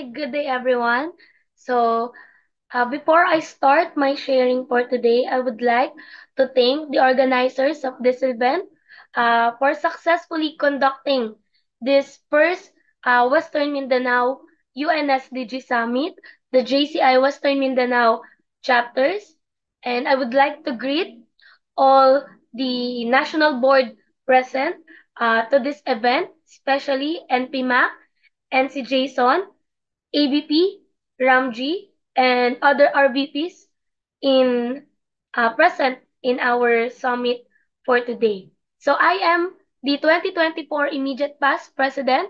Hi, good day everyone. So, before I start my sharing for today, I would like to thank the organizers of this event for successfully conducting this first Western Mindanao UNSDG Summit, the JCI Western Mindanao chapters. And I would like to greet all the national board present to this event, especially NPMAC, NC Jason, ABP, Ramji, and other RVPs in present in our summit for today. So I am the 2024 immediate past president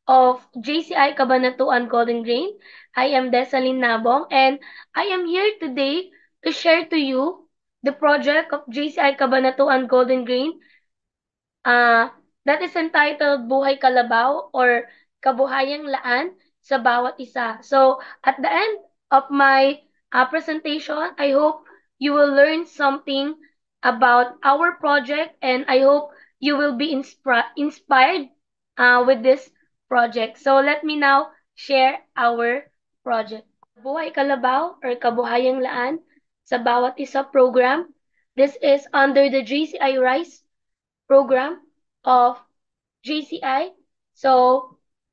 of JCI Cabanatuan Golden Grain. I am Desalyn Nabong, and I am here today to share to you the project of JCI Cabanatuan Golden Grain uh, that is entitled Buhay Kalabaw or Kabuhayang Laan sa Bawat Isa. So, at the end of my presentation, I hope you will learn something about our project, and I hope you will be inspired with this project. So, let me now share our project. Buhay Kalabaw or Kabuhayang Laan sa Bawat Isa program. This is under the JCI RISE program of JCI. So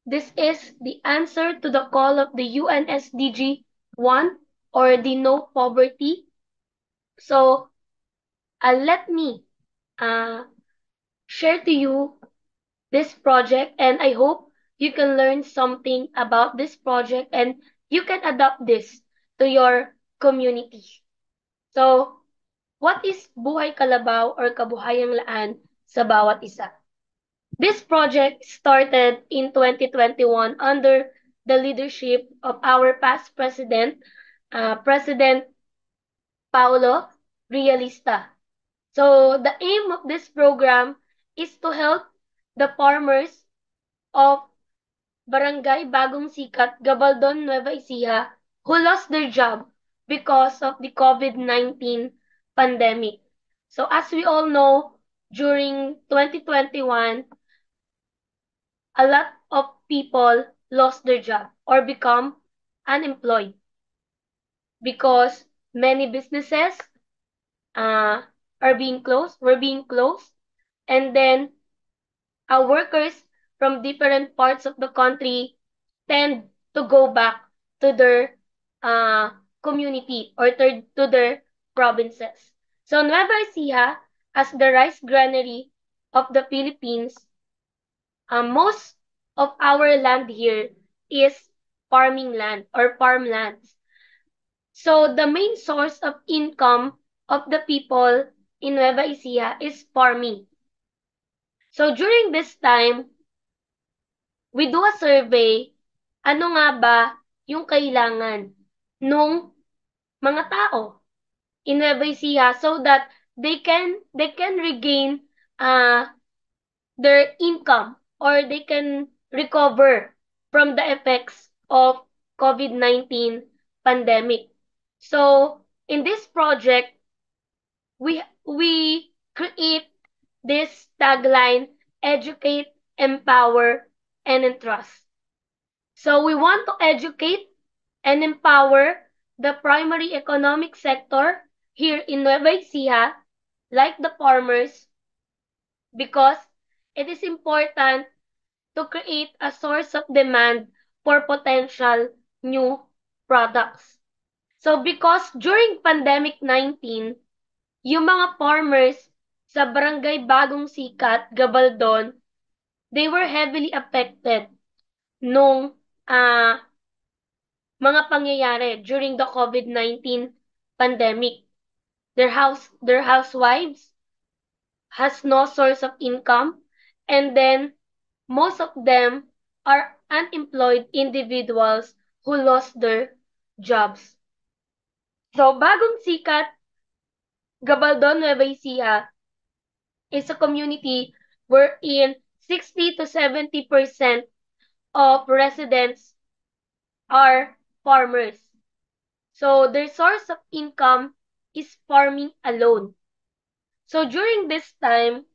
this is the answer to the call of the UNSDG 1 or the no poverty. So let me uh, share to you this project, and I hope you can learn something about this project and you can adapt this to your community. So what is Buhay Kalabaw or Kabuhayang Laan sa Bawat Isa? This project started in 2021 under the leadership of our past president, President Paulo Realista. So the aim of this program is to help the farmers of Barangay Bagong Sikat, Gabaldon, Nueva Ecija, who lost their job because of the COVID-19 pandemic. So as we all know, during 2021, a lot of people lost their job or become unemployed because many businesses uh, were being closed, and then our workers from different parts of the country tend to go back to their uh, community or to their provinces. So Nueva Ecija, as the rice granary of the Philippines, most of our land here is farming land or farmlands. So the main source of income of the people in Nueva Ecija is farming. So during this time, we do a survey, ano nga ba yung kailangan nung mga tao in Nueva Ecija so that they can regain uh, their income or they can recover from the effects of COVID-19 pandemic. So in this project, we create this tagline: educate, empower, and entrust. So we want to educate and empower the primary economic sector here in Nueva Ecija, like the farmers, because it is important to create a source of demand for potential new products. So because during pandemic 19, yung mga farmers sa Barangay Bagong Sikat, Gabaldon, they were heavily affected nung mga pangyayari during the COVID-19 pandemic. Their housewives has no source of income, and then most of them are unemployed individuals who lost their jobs. So, Bagong Sikat, Gabaldon, Nueva Ecija is a community wherein 60 to 70% of residents are farmers. So, their source of income is farming alone. So, during this time,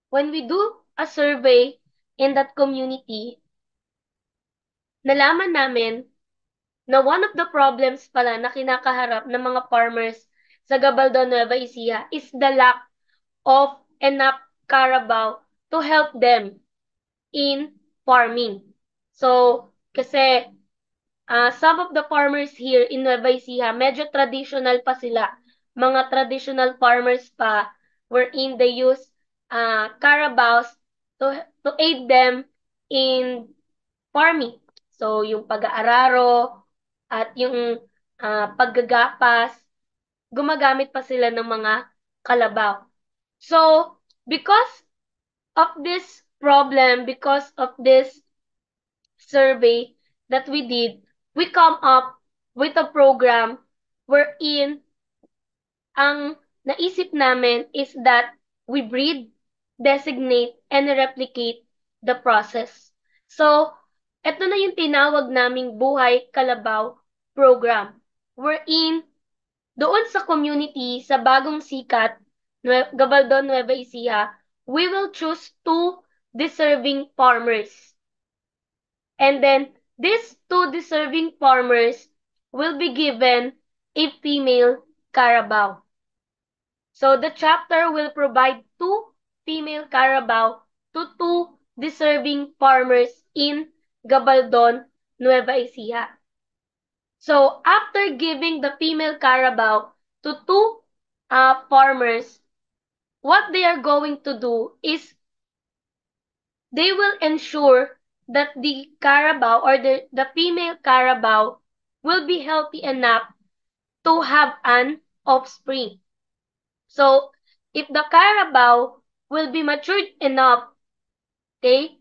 when we do a survey in that community, nalaman namin na one of the problems pala na kinakaharap ng mga farmers sa Gabaldon, Nueva Ecija is the lack of enough carabao to help them in farming. So, kasi some of the farmers here in Nueva Ecija, medyo traditional pa sila. Mga traditional farmers pa wherein they use carabaos to aid them in farming. So, yung pag-aararo at yung paggagapas, gumagamit pa sila ng mga kalabaw. So, because of this problem, because of this survey that we did, we come up with a program wherein ang naisip namin is that we breed, designate, and replicate the process. So, ito na yung tinawag naming Buhay Kalabaw program, wherein doon sa community, sa bagong sikat, Gabaldon, Nueva Ecija, we will choose 2 deserving farmers. And then, these 2 deserving farmers will be given a female carabao. So, the chapter will provide 2 female carabao to 2 deserving farmers in Gabaldon, Nueva Ecija. So, after giving the female carabao to 2 farmers, what they are going to do is they will ensure that the carabao or the female carabao will be healthy enough to have an offspring. So, if the carabao will be matured enough, okay,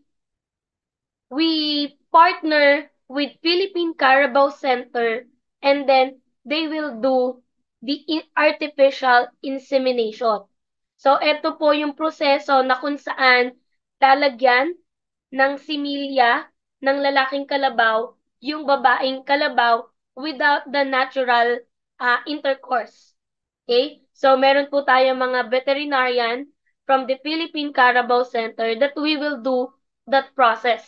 we partner with Philippine Carabao Center and then they will do the artificial insemination. So, ito po yung proseso na kung saan lalagyan ng similya ng lalaking kalabaw yung babaeng kalabaw without the natural intercourse. Okay? So, meron po tayo mga veterinarian from the Philippine Carabao Center that we will do that process.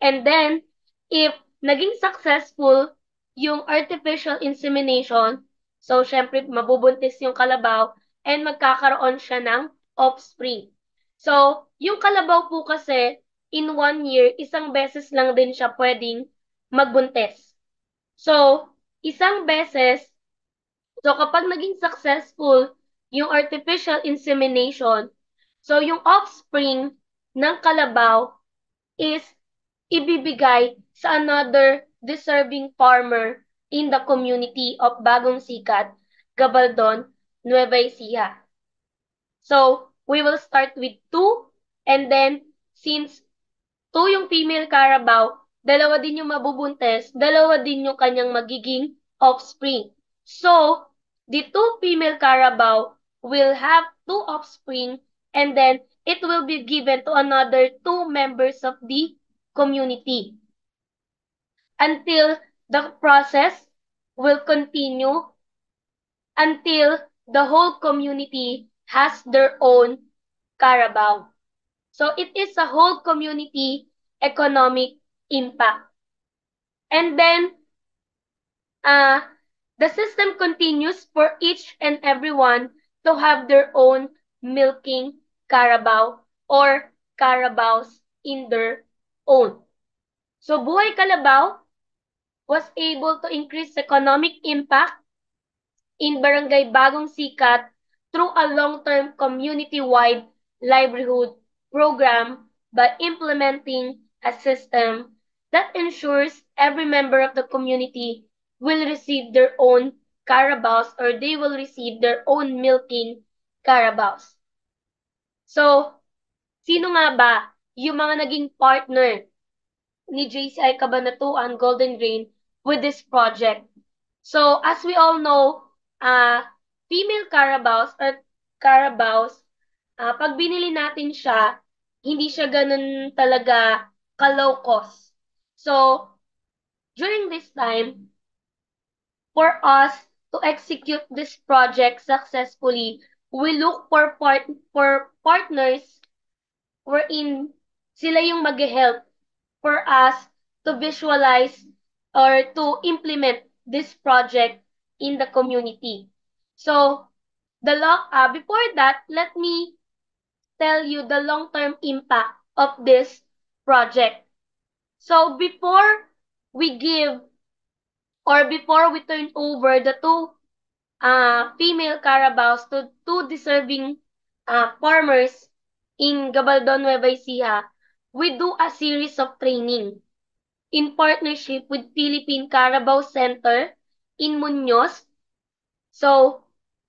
And then, if naging successful yung artificial insemination, so, syempre, mabubuntis yung kalabaw and magkakaroon siya ng offspring. So, yung kalabaw po kasi, in 1 year, isang beses lang din siya pwedeng magbuntis. So, isang beses, so kapag naging successful yung artificial insemination, so yung offspring ng kalabaw is ibibigay sa another deserving farmer in the community of Bagong Sikat, Gabaldon, Nueva Ecija. So, we will start with 2 and then since 2 yung female carabao, dalawa din yung mabubuntis, dalawa din yung kanyang magiging offspring. So, the 2 female carabao will have 2 offspring and then it will be given to another 2 members of the community until the process will continue until the whole community has their own carabao. So it is a whole community economic impact. And then the system continues for each and everyone to have their own milking carabao or carabaos in their own. So Buhay Kalabaw was able to increase economic impact in Barangay Bagong Sikat through a long-term community-wide livelihood program by implementing a system that ensures every member of the community will receive their own carabaos or they will receive their own milking carabaos. So, sino nga ba yung mga naging partner ni JCI Cabanatuan Golden Grain with this project? So, as we all know, female carabaos or carabaos, pag binili natin siya, hindi siya ganun talaga ka-low cost. So, during this time, for us to execute this project successfully, we look for partners wherein sila yung mag-help for us to visualize or to implement this project in the community. So before that, let me tell you the long-term impact of this project. So we give before we turn over the two female Carabaos to two deserving farmers in Gabaldon, Nueva Ecija, we do a series of training in partnership with Philippine Carabao Center in Muñoz. So,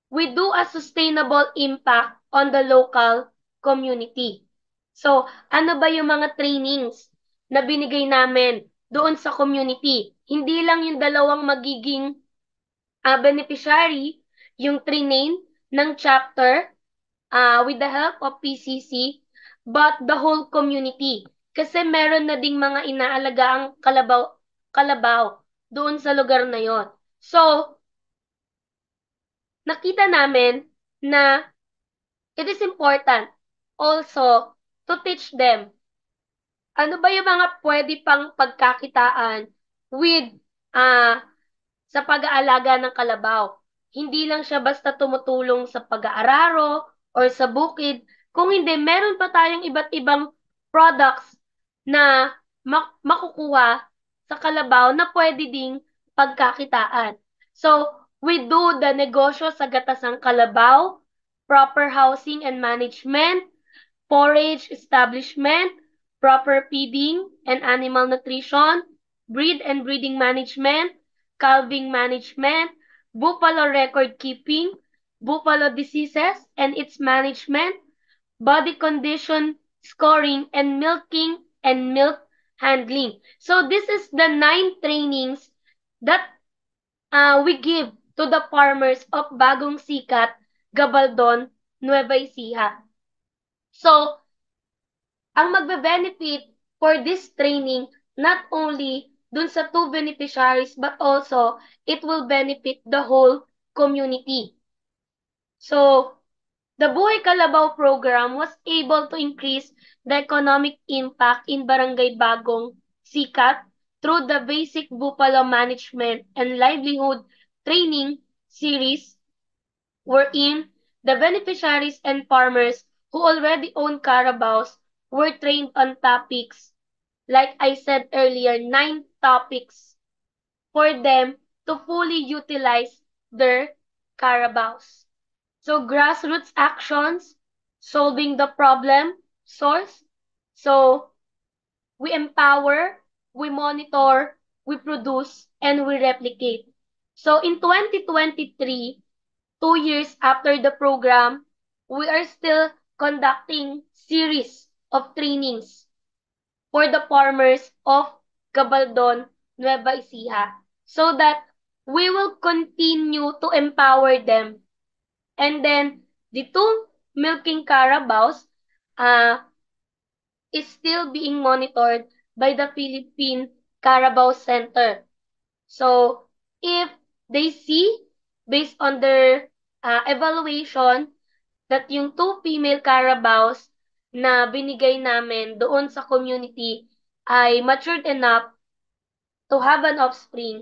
we do a sustainable impact on the local community. So, ano ba yung mga trainings na binigay namin doon sa community? Hindi lang yung dalawang magiging beneficiary, yung train ng chapter with the help of PCC, but the whole community. Kasi meron na ding mga inaalagaang kalabaw doon sa lugar na yon. So, nakita namin na it is important also to teach them ano ba yung mga pwede pang pagkakitaan with uh, sa pag-aalaga ng kalabaw. Hindi lang siya basta tumutulong sa pag-aararo or sa bukid, kung hindi, meron pa tayong iba't ibang products na makukuha sa kalabaw na pwede ding pagkakitaan. So, we do the negosyo sa gatasang kalabaw, proper housing and management, forage establishment, proper feeding and animal nutrition, breed and breeding management, calving management, buffalo record keeping, buffalo diseases and its management, body condition scoring, and milking and milk handling. So this is the 9 trainings that we give to the farmers of Bagong Sikat, Gabaldon, Nueva Ecija. So, ang magbe-benefit for this training, not only dun sa two beneficiaries, but also it will benefit the whole community. So, the Buhay Kalabaw program was able to increase the economic impact in Barangay Bagong Sikat through the basic buffalo management and livelihood training series wherein the beneficiaries and farmers who already own carabaos were trained on topics, like I said earlier, 9 topics for them to fully utilize their carabaos. So grassroots actions, solving the problem source. So we empower, we monitor, we produce, and we replicate. So in 2023, 2 years after the program, we are still conducting series of trainings for the farmers of Gabaldon, Nueva Ecija, so that we will continue to empower them. And then the two milking carabaos uh, is still being monitored by the Philippine Carabao Center. So if they see, based on their evaluation, that yung two female carabaos na binigay namin doon sa community ay matured enough to have an offspring,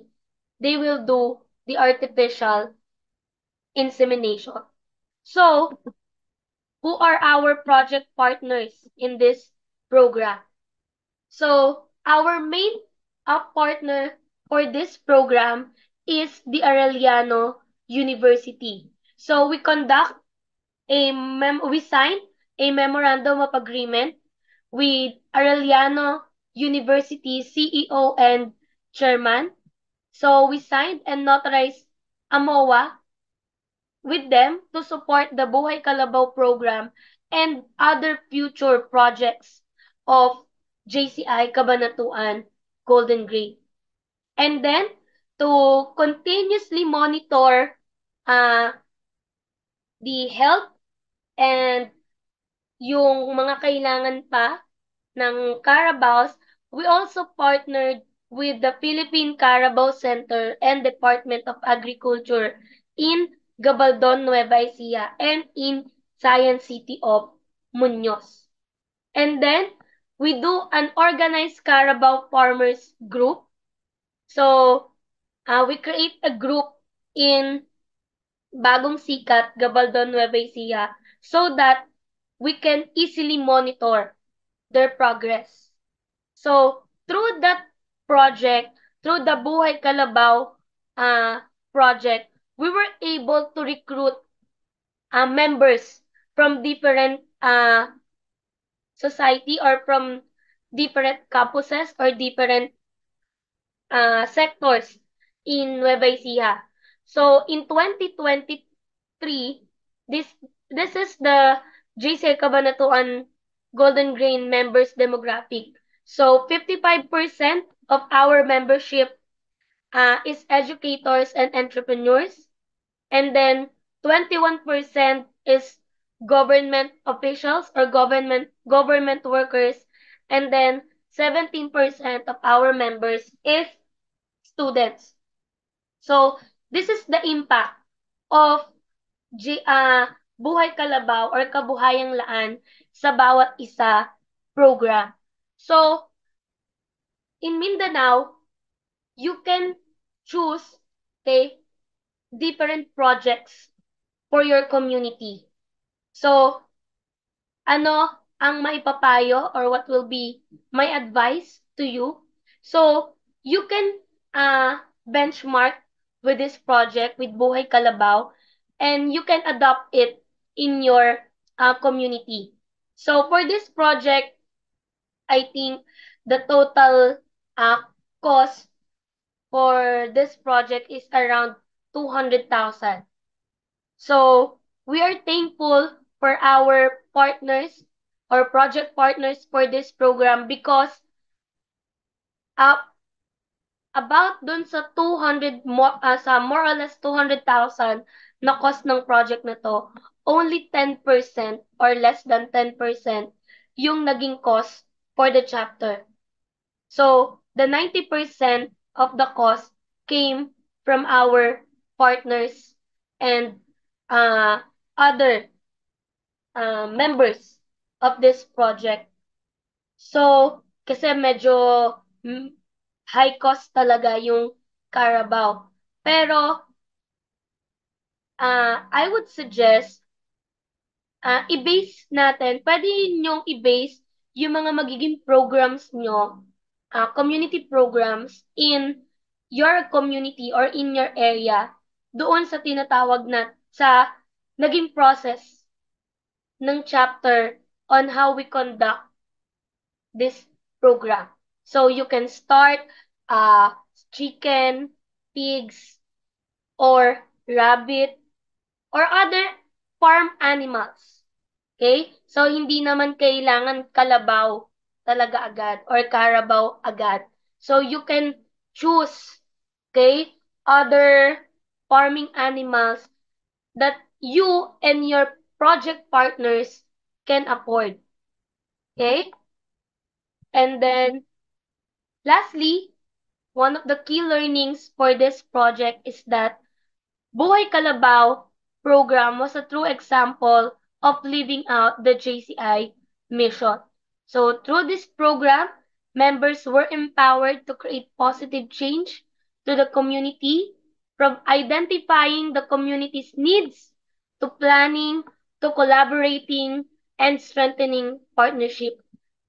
they will do the artificial insemination. So, who are our project partners in this program? So, our main partner for this program is the Arellano University. So, we signed a memorandum of agreement with Arellano University CEO and chairman. So we signed and notarized a MOA with them to support the Buhay Kalabaw program and other future projects of JCI Cabanatuan Golden Grade. And then to continuously monitor uh, the health and yung mga kailangan pa ng Carabaos, we also partnered with the Philippine Carabao Center and Department of Agriculture in Gabaldon, Nueva Ecija, and in Science City of Muñoz. And then, we do an organized Carabao Farmers Group. So, we create a group in Bagong Sikat, Gabaldon, Nueva Ecija, so that we can easily monitor their progress. So, through that project, through the Buhay Kalabaw uh, project, we were able to recruit members from different society or from different campuses or different sectors in Nueva Ecija. So, in 2023, this this is the JCI Cabanatuan Golden Grain members demographic. So 55% of our membership is educators and entrepreneurs, and then 21% is government officials or government workers, and then 17% of our members is students. So this is the impact of Buhay Kalabaw or Kabuhayang Laan sa bawat isa program. So, in Mindanao, you can choose, okay, different projects for your community. So, ano ang maipapayo or what will be my advice to you? So, you can benchmark with this project with Buhay Kalabaw and you can adopt it in your community. So, for this project, I think the total uh, cost for this project is around 200,000. So we are thankful for our partners or project partners for this program because uh, about dun sa 200 sa more or less 200,000 na cost ng project na to, only 10% or less than 10% yung naging cost for the chapter. So the 90% of the cost came from our partners and other members of this project. So, kasi medyo high cost talaga yung Carabao. Pero, I would suggest, i-base natin, pwede nyong i-base yung mga magiging programs nyo, community programs in your community or in your area doon sa tinatawag na sa naging process ng chapter on how we conduct this program. So you can start uh, chicken, pigs, or rabbit, or other farm animals. Okay? So hindi naman kailangan kalabaw talaga agad or Carabao agad. So you can choose, okay, other farming animals that you and your project partners can afford. Okay? And then, lastly, one of the key learnings for this project is that Buhay Kalabaw program was a true example of living out the JCI mission. So, through this program, members were empowered to create positive change to the community, from identifying the community's needs to planning to collaborating and strengthening partnership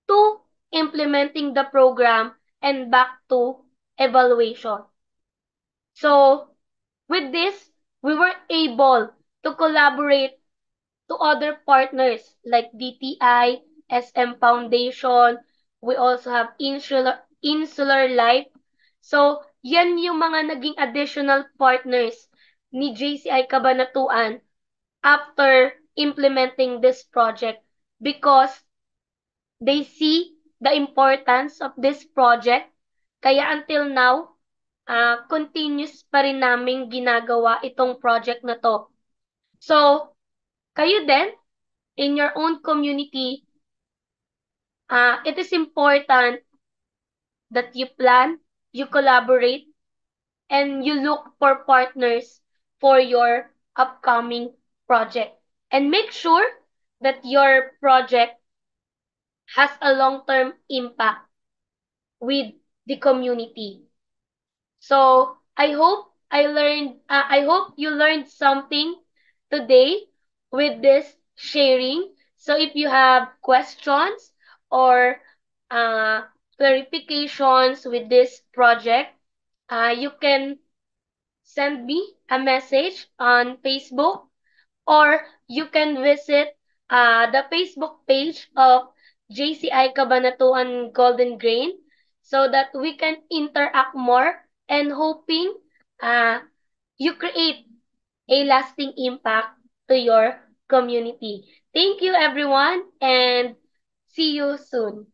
to implementing the program and back to evaluation. So, with this, we were able to collaborate to other partners like DTI, SM Foundation. We also have Insular Life. So, yan yung mga naging additional partners ni JCI Cabanatuan after implementing this project because they see the importance of this project. Kaya until now, continuous pa rin namin ginagawa itong project na to. So, kayo din, in your own community, it is important that you plan, you collaborate, and you look for partners for your upcoming project. And make sure that your project has a long-term impact with the community. So I hope you learned something today with this sharing. So if you have questions or uh, clarifications with this project, you can send me a message on Facebook, or you can visit the Facebook page of JCI Cabanatuan Golden Grain so that we can interact more and hoping uh, you create a lasting impact to your community. Thank you everyone and see you soon.